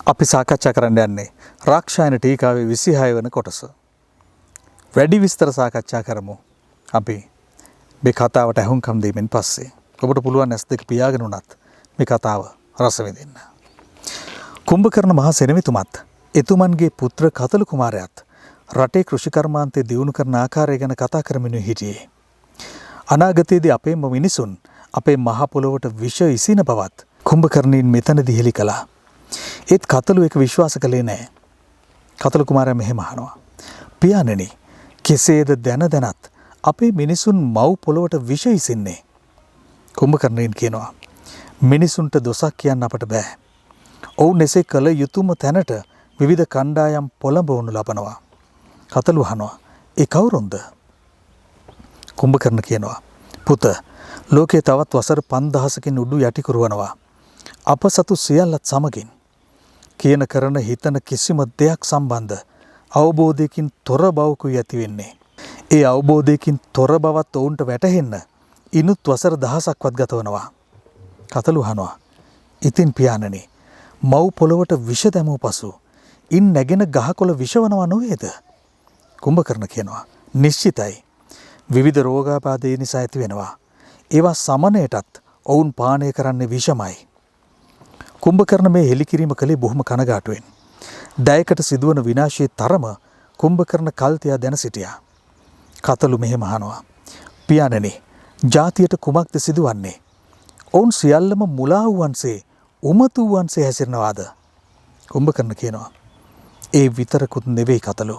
අපි සාකච්ඡා කරන්න යන්නේ රාක්ෂායන ටීකාවේ 26 වන කොටස. වැඩි විස්තර සාකච්ඡා කරමු. අපි මේ කතාවට අහුම්කම් දීමෙන් පස්සේ ඔබට පුළුවන් S2 පියාගෙන උනත් මේ කතාව රස විඳින්න. කුම්භකර්ණ මහ සෙනෙවිතුමත් එතුමන්ගේ පුත්‍ර කතලු කුමාරයාත් රටේ කෘෂිකර්මාන්තය දියුණු කරන ආකාරය ගැන කතා කරමින් හිටියේ. අනාගතයේදී අපේම මිනිසුන් අපේ මහ පොළොවට විෂ ඉසින බවත් කුම්භකර්ණීන් මෙතනදී හෙළි කළා. ඒත් කතලු එක විශ්වාස කළේ නැහැ. කතලු කුමාරයා මෙහෙම අහනවා. පියාණෙනි, කෙසේද දැන දැනත් අපේ මිනිසුන් මව් පොළොවට විෂ ඉසින්නේ? කුම්භකර්ණීන් කියනවා, මිනිසුන්ට දොසක් කියන්න අපට බෑ. ඔවුන් එසේ කළ යුතුම තැනට විවිධ කණ්ඩායම් පොළඹවනු ලබනවා. කතලු අහනවා, ඒ කවුරුන්ද? කුම්භකර්ණ කියනවා, පුත, ලෝකයේ තවත් වසර 5000කින් උඩු යටි කරවනවා. අප සතු සියල්ලත් සමගින් කියන කරන හිතන කිසිම දෙයක් සම්බන්ධ අවබෝධයකින් තොර බවකුයි ඇති වෙන්නේ. ඒ අවබෝධයකින් තොර බවත් ඔවුන්ට වැටහෙන්න ඉනුත් වසර 1000ක්වත් ගත වෙනවා. කතලු අහනවා, ඉතින් පියාණනි, මව් පොළොවට විෂ දැමූ පසු ඉන් නැගෙන ගහකොළ විෂවනවා නොවේද? කුම්භකර්ණ කියනවා, නිශ්චිතයි. විවිධ රෝගාබාධ ඒ නිසා ඇති වෙනවා. ඒවා සමනයටත් ඔවුන් පානය කරන්නේ විෂමයි. කුම්භකර්ණ මේ හෙළිකිරීම කළේ බොහොම කනගාටුවෙන්. දයකට සිදුවන විනාශයේ තරම කුම්භකර්ණ කල්තියා දැන සිටියා. කතලු මෙහෙම අහනවා, පියාණනි, ජාතියට කුමක්ද සිදුවන්නේ? ඔවුන් සියල්ලම මුලා වූවන්සේ උමතු වූවන්සේ හැසිරෙනවාද? කුම්භකර්ණ කියනවා, ඒ විතරකුත් නෙවෙයි කතලු.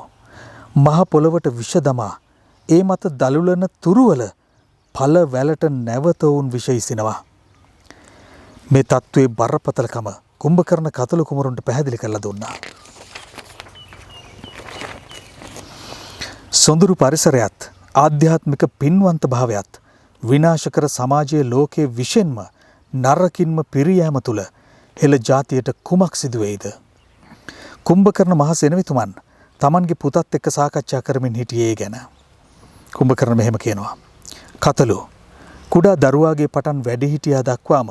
මහ පොළොවට විෂ දමා ඒ මත දලුලන තුරුවල පළ වැලට නැවත ඔවුන් විෂ ඉසිනවා. මේ තත්ත්වයේ බරපතලකම කුම්භකර්ණ කතලු කුමරුන්ට පැහැදිලි කරලා දුන්නා. සොඳුරු පරිසරයත් ආධ්‍යාත්මික පින්වන්ත භාවයත් විනාශ කර සමාජයේ ලෝකයේ විශෙන්ම නරකින්ම පිරියෑම තුළ හෙළ ජාතියට කුමක් සිදුවේද? කුම්භකර්ණ මහ සෙනෙවිතුමන් තමන්ගේ පුතත් එක්ක සාකච්ඡා කරමින් හිටියේ ඒ ගැන. කුම්භකර්ණ මෙහෙම කියනවා, කතලු, කුඩා දරුවාගේ පටන් වැඩිහිටියා දක්වාම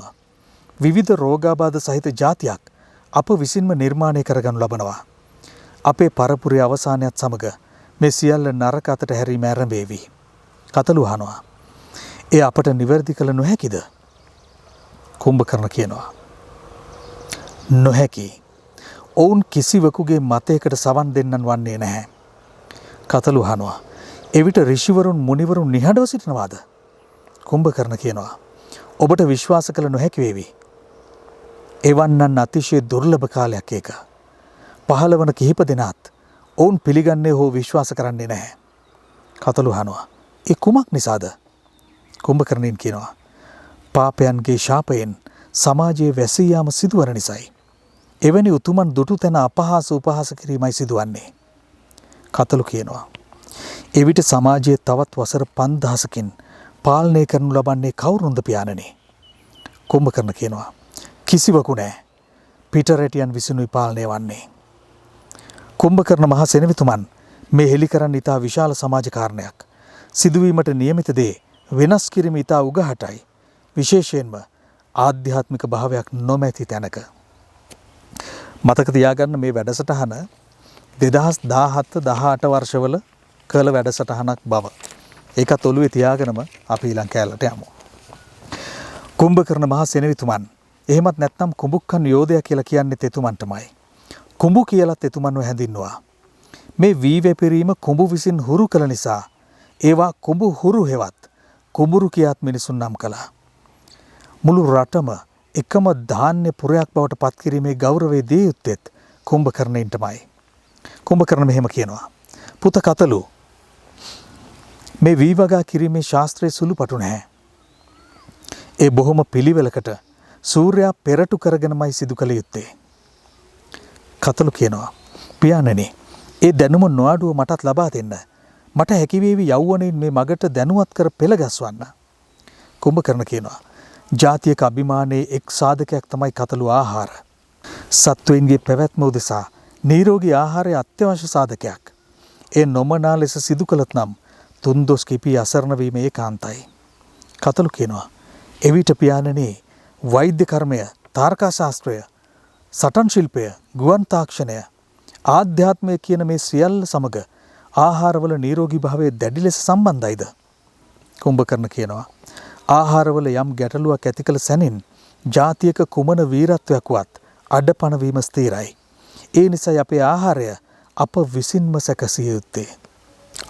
විවිධ රෝගාබාධ සහිත ජාතියක් අප විසින්ම නිර්මාණය කරගනු ලබනවා. අපේ පරපුරේ අවසානයත් සමග මේ සියල්ල නරක අතට හැරීම ආරම්භවේවි. කතලු අහනවා, ඒ අපට නිවැරදි කළ නොහැකිද? කුම්භකර්ණ කියනවා, නොහැකි. ඔවුන් කිසිවෙකුගේ මතයකට සවන් දෙන්නන් වන්නේ නැහැ. කතලු අහනවා, එවිට ඍෂිවරුන් මුනිවරුන් නිහඬව සිටිනවාද? කුම්භකර්ණ කියනවා, ඔබට විශ්වාස කළ නොහැකි වේවි. එවන්නන් අතිශය දුර්ලභ කාලයක් ඒක. 15 වන කිහිප දෙනාත් ඔවුන් පිළිගන්නේ හෝ විශ්වාස කරන්නේ නැහැ. කතලු අහනවා, ඒ කුමක් නිසාද? කුම්භකර්ණීන් කියනවා, පාපයන්ගේ ශාපයෙන් සමාජයේ වැසී යාම සිදුවන නිසායි. එවැනි උතුමන් දුටු තැන අපහාස උපහාස කිරීමයි සිදුවන්නේ. කතලු කියනවා, එවිට සමාජයේ තවත් වසර 5000කින් පාලනය කරනු ලබන්නේ කවුරුන්ද පියාණනි? කුම්භකර්ණ කියනවා, කිසිවකු නැහැ. පිටරැටියන් විසිනුයි පාලනය වන්නේ. කුම්භකර්ණ මහ සෙනෙවිතුමන් මේ හෙළි කරන්න ඉතා විශාල සමාජ කාරණයක්. සිදුවීමට නියමිත දේ වෙනස් කිරීම ඉතා උගහටයි. විශේෂයෙන්ම ආධ්‍යාත්මික භාවයක් නොමැති තැනක. මතක තියාගන්න මේ වැඩසටහන 2017-18 වර්ෂවල කළ වැඩසටහනක් බව. ඒකත් ඔළුවේ තියාගෙනම අපි ඊළඟ කැලලට යමු. කුම්භකර්ණ මහ සෙනෙවිතුමන්, එහෙමත් නැත්නම් කුඹුක්කන් යෝධයා කියලා කියන්නේ එතුමන්ටමයි. කුඹු කියලත් එතුමන්ව හැඳින්වුවා. මේ වී වැපිරීම කුඹු විසින් හුරු කළ නිසා ඒවා කුඹු හුරු හෙවත් කුඹුරු කියාත් මිනිසුන් නම් කළා. මුළු රටම එකම ධාන්‍ය පුරයක් බවට පත් කිරීමේ ගෞරවයේ දී යුත්තේත් කුම්භකර්ණයින්ටමයි. කුම්භකර්ණ මෙහෙම කියනවා, පුත කතලු, මේ වී වගා කිරීමේ ශාස්ත්‍රයේ සුළුපටු නැහැ. ඒ බොහොම පිළිවෙලකට සූර්යයා පෙරටු කරගෙනමයි සිදු කළ යුත්තේ. කතලු කියනවා, පියාණනි, ඒ දැනුම නොඅඩුව මටත් ලබා දෙන්න. මට හැකිවේවි යෞවනයින් මේ මගට දැනුවත් කර පෙළ ගස්වන්න. කුම්භකර්ණ කියනවා, ජාතියක අභිමානයේ එක් සාධකයක් තමයි කතලු ආහාර. සත්වයින්ගේ පැවැත්ම උදෙසා නිරෝගී ආහාරය අත්‍යවශ්‍ය සාධකයක්. ඒ නොමනා ලෙස සිදු කළත් නම් තුන්දොස් කිපී අසරණ වීම ඒකාන්තයි. කතලු කියනවා, එවිට පියාණනි, වෛද්‍ය කර්මය, තාර්කා ශාස්ත්‍රය, සටන් ශිල්පය, ගුවන් තාක්ෂණය, ආධ්‍යාත්මය කියන මේ සියල්ල සමග ආහාරවල නිරෝගී භාවය දැඩි ලෙස සම්බන්ධයිද? කුම්භකර්ණ කියනවා ආහාරවල යම් ගැටලුවක් ඇති කළ සැනින් ජාතියක කුමන වීරත්වයක් වත් අඩපණ වීම ස්ථිරයි. ඒ නිසා අපේ ආහාරය අප විසින්ම සැකසිය යුත්තේ.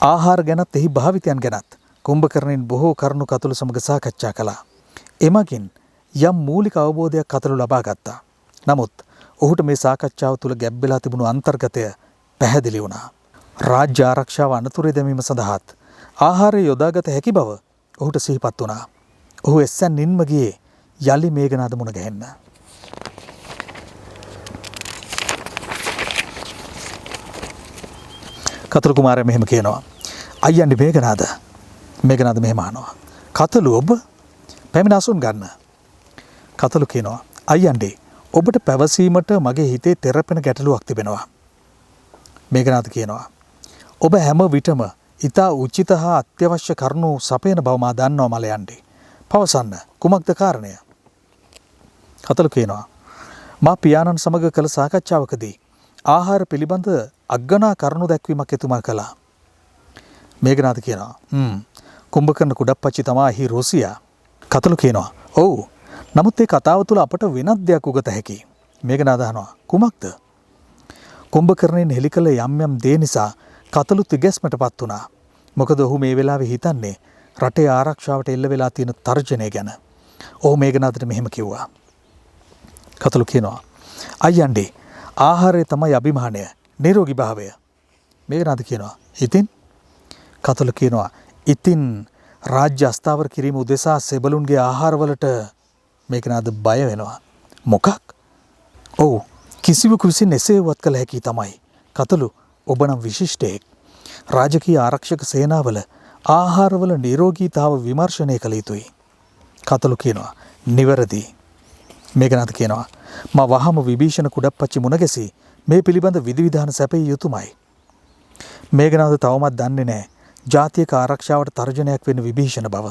ආහාර ගැනත් එහි භාවිතයන් ගැනත් කුම්භකර්ණෙන් බොහෝ කරුණු කතුළු සමග සාකච්ඡා කළා. එමගින් යම් මූලික අවබෝධයක් කතුළු ලබා ගත්තා. නමුත් ඔහුට මේ සාකච්ඡාව තුළ ගැබ් වෙලා තිබුණු අන්තර්ගතය පැහැදිලි වුණා. රාජ්‍ය ආරක්ෂාව අනතුරේ දැමීම සඳහාත් ආහාරය යොදාගත හැකි බව ඔහුට සිහිපත් වුණා. ඔහු එස්සැන්නින්ම ගියේ යලි මේඝනාද මුණ ගැහෙන්න. කතළු කුමාරයා මෙහෙම කියනවා. අයියන්ඩි මේඝනාද මෙහෙම අහනවා. කතළු ඔබ පැමිණ අසුන් ගන්න. කතළු කියනවා අයියන්ඩි ඔබට පැවසීමට මගේ හිතේ තෙරපෙන ගැටලුවක් තිබෙනවා. මේඝනාද කියනවා ඔබ හැම විටම ඉතා උචිත හා අත්‍යවශ්‍ය කරුණු සපයන බව මා දන්නවා මලයන්ඩි. පවසන්න කුමක්ද කාරණය? කතළු කියනවා මා පියාණන් සමග කළ සාකච්ඡාවකදී ආහාර පිළිබඳ අග්ගනා කරුණු දැක්වීමක් එතුමා කළා. මේඝනාද කියනවා කුම්භකර්ණ කුඩප්පච්චි තමා එහි රුසියා. කතළු කියනවා ඔව්. නමුත් ඒ කතාව තුළ අපට වෙනත් දෙයක් උගත හැකි. මේඝනාද අහනවා කුමක්ද? කුම්භකර්ණෙන් හෙළි කළ යම් යම් දේ නිසා කතළු තිගැස්මටපත් වුණා. මොකද ඔහු මේ වෙලාවේ හිතන්නේ රටේ ආරක්ෂාවට එල්ල වෙලා තියෙන තර්ජනය ගැන. ඔහු මේඝනාදට මෙහෙම කිව්වා. කතළු කියනවා අයියන්ඩි ආහාරය තමයි අභිමානය, නිරෝගී භාවය. මේඝනාද කියනවා ඉතින්? කතළු කියනවා ඉතින් රාජ්‍ය අස්ථාවර කිරීම උදෙසා සෙබළුන්ගේ ආහාරවලට. මේඝනාද බය වෙනවා. මොකක්? ඔව් කිසිවෙකු විසින් එසේවත් කළ හැකි තමයි. කතළු ඔබ නම් විශිෂ්ටයෙක්. රාජකීය ආරක්ෂක සේනාවල ආහාරවල නිරෝගීතාව විමර්ශනය කළ යුතුයි. කතළු කියනවා නිවැරදි. මේඝනාද කියනවා මා වහම විභීෂණ කුඩප්පච්චි මුණ ගැසී මේ පිළිබඳ විධිවිධාන සැපිය යුතුමයි. මේඝනාද තවමත් දන්නේ නැහැ ජාතික ආරක්ෂාවට තර්ජනයක් වෙන විභීෂණ බව.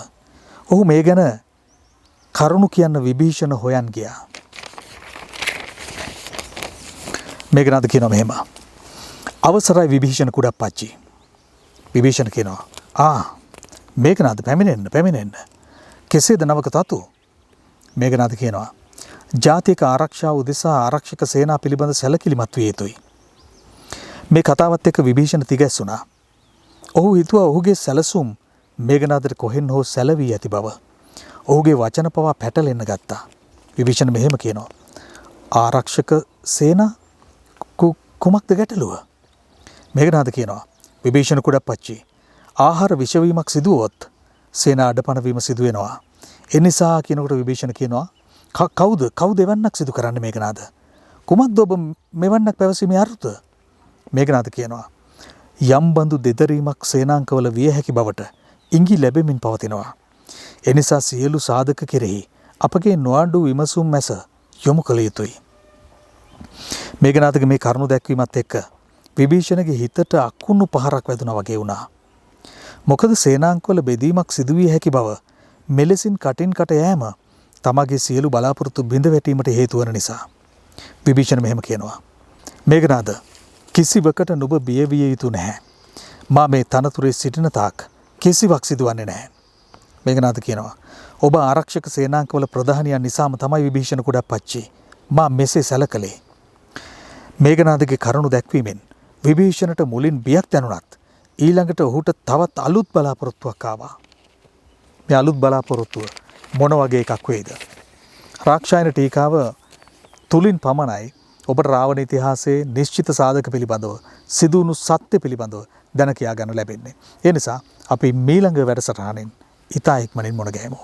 ඔහු මේ ගැන කරුණු කියන්න විභීෂණ හොයන් ගියා. මේඝනාද කියනවා මෙහෙම. අවසරයි විභීෂණ කුඩප්පච්චි. විභීෂණ කියනවා මේඝනාද පැමිණෙන්න. කෙසේද නවක තතු? මේඝනාද කියනවා ජාතික ආරක්ෂාව උදෙසා ආරක්ෂක සේනා පිළිබඳ සැලකිලිමත් විය යුතුයි. මේ කතාවත් එක්ක විභීෂණ තිගැස්සුණා. ඔහු හිතුවා ඔහුගේ සැලසුම් මේඝනාදට කොහෙන් හෝ සැලවී ඇති බව. ඔහුගේ වචන පවා පැටලෙන්න ගත්තා. විභීෂණ මෙහෙම කියනවා ආරක්ෂක සේනා කුමක්ද ගැටලුව? මේඝනාද කියනවා විභීෂණ කුඩප්පච්චි ආහාර විෂවීමක් සිදුවොත් සේනා අඩපණ වීම සිදු වෙනවා. ඒ නිසා කියනකොට විභීෂණ කියනවා කවුද එවන්නක් සිදු කරන්න මේඝනාද? කුමක්ද ඔබ මෙවන්නක් පැවසීමේ අර්ථ? මේඝනාද කියනවා යම් බඳු දෙදරීමක් සේනාංකවල විය හැකි බවට ඉඟි ලැබෙමින් පවතිනවා. එනිසා සියලු සාධක කෙරෙහි අපගේ නොඅඩු විමසුම් මැස යොමු කළ යුතුයි. මේඝනාදගේ මේ කරුණු දැක්වීමත් එක්ක විභීෂණගේ හිතට අකුණු පහරක් වැදුනා වගේ වුණා. මොකද සේනාංකවල බෙදීමක් සිදුවිය හැකි බව මෙලෙසින් කටින් කට යෑම තමගේ සියලු බලාපොරොත්තු බිඳ වැටීමට හේතු වන නිසා. විභීෂණ මෙහෙම කියනවා මේඝනාද කිසිවකට නුඹ බිය විය යුතු නැහැ. මා මේ තනතුරේ සිටින තාක් කිසිවක් සිදුවන්නේ නැහැ. මේඝනාද කියනවා ඔබ ආරක්ෂක සේනාංකවල ප්‍රධානියන් නිසාම තමයි විභීෂණ කුඩප්පච්චි මා මෙසේ සැලකලේ. මේඝනාදගේ කරුණු දැක්වීමෙන් විභීෂණට මුලින් බියක් දැනුණත් ඊළඟට ඔහුට තවත් අලුත් බලාපොරොත්තුවක් ආවා. මේ අලුත් බලාපොරොත්තුව මොන වගේ එකක් වේද? රාක්ෂායන ටීකාව තුලින් පමණයි ඔබට රාවණ ඉතිහාසයේ නිශ්චිත සාධක පිළිබඳව සිදුවුණු සත්‍ය පිළිබඳව දැන කියා ගන්න ලැබෙන්නේ. ඒ නිසා අපි මීළඟ වැඩසටහනින් ඉතා ඉක්මනින් මුණ ගැහෙමු.